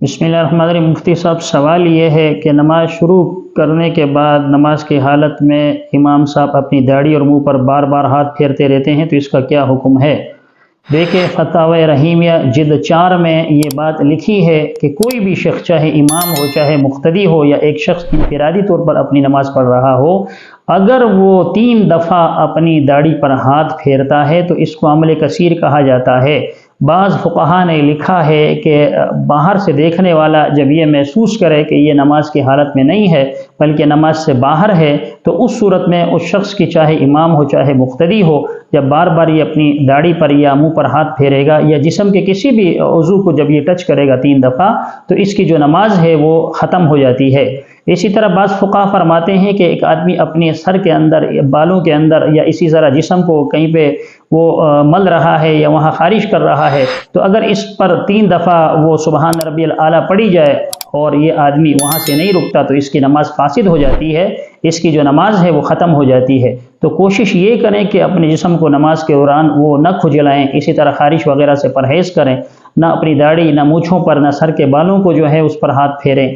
بسم اللہ الرحمن الرحیم۔ مفتی صاحب، سوال یہ ہے کہ نماز شروع کرنے کے بعد نماز کی حالت میں امام صاحب اپنی داڑھی اور منہ پر بار بار ہاتھ پھیرتے رہتے ہیں، تو اس کا کیا حکم ہے؟ دیکھیں، فتاوی رحیمیہ جلد 4 میں یہ بات لکھی ہے کہ کوئی بھی شخص، چاہے امام ہو چاہے مقتدی ہو یا ایک شخص انفرادی طور پر اپنی نماز پڑھ رہا ہو، اگر وہ 3 دفعہ اپنی داڑھی پر ہاتھ پھیرتا ہے تو اس کو عمل کثیر کہا جاتا ہے۔ بعض فقہا نے لکھا ہے کہ باہر سے دیکھنے والا جب یہ محسوس کرے کہ یہ نماز کی حالت میں نہیں ہے بلکہ نماز سے باہر ہے، تو اس صورت میں اس شخص کی، چاہے امام ہو چاہے مقتدی ہو، جب بار بار یہ اپنی داڑھی پر یا منہ پر ہاتھ پھیرے گا یا جسم کے کسی بھی عضو کو جب یہ ٹچ کرے گا 3 دفعہ، تو اس کی جو نماز ہے وہ ختم ہو جاتی ہے۔ اسی طرح بعض فقہا فرماتے ہیں کہ ایک آدمی اپنے سر کے اندر، بالوں کے اندر یا اسی طرح جسم کو کہیں پہ وہ مل رہا ہے یا وہاں خارج کر رہا ہے، تو اگر اس پر 3 دفعہ وہ سبحان ربی الاعلیٰ پڑھی جائے اور یہ آدمی وہاں سے نہیں رکتا تو اس کی نماز فاسد ہو جاتی ہے، اس کی جو نماز ہے وہ ختم ہو جاتی ہے۔ تو کوشش یہ کریں کہ اپنے جسم کو نماز کے دوران وہ نہ کھجلائیں، اسی طرح خارش وغیرہ سے پرہیز کریں، نہ اپنی داڑھی، نہ مونچھوں پر، نہ سر کے بالوں کو جو ہے اس پر ہاتھ پھیریں،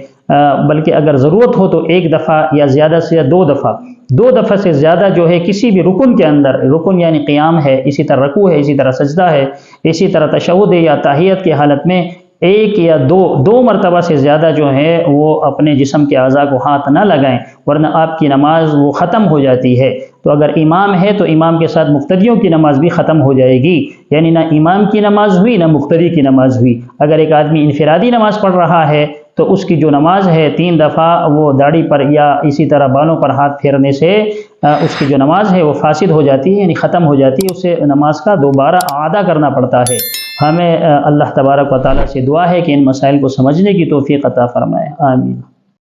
بلکہ اگر ضرورت ہو تو 1 دفعہ یا زیادہ سے 2 دفعہ، 2 دفعہ سے زیادہ جو ہے کسی بھی رکن کے اندر، رکن یعنی قیام ہے، اسی طرح رکوع ہے، اسی طرح سجدہ ہے، اسی طرح تشہد ہے یا تحیت کی حالت میں 1 یا 2 مرتبہ سے زیادہ جو ہے وہ اپنے جسم کے اعضاء کو ہاتھ نہ لگائیں، ورنہ آپ کی نماز وہ ختم ہو جاتی ہے۔ تو اگر امام ہے تو امام کے ساتھ مقتدیوں کی نماز بھی ختم ہو جائے گی، یعنی نہ امام کی نماز ہوئی نہ مقتدی کی نماز ہوئی۔ اگر ایک آدمی انفرادی نماز پڑھ رہا ہے تو اس کی جو نماز ہے 3 دفعہ وہ داڑھی پر یا اسی طرح بالوں پر ہاتھ پھیرنے سے اس کی جو نماز ہے وہ فاسد ہو جاتی ہے، یعنی ختم ہو جاتی ہے، اسے نماز کا دوبارہ اعادہ کرنا پڑتا ہے۔ ہمیں اللہ تبارک و تعالیٰ سے دعا ہے کہ ان مسائل کو سمجھنے کی توفیق عطا فرمائے، آمین۔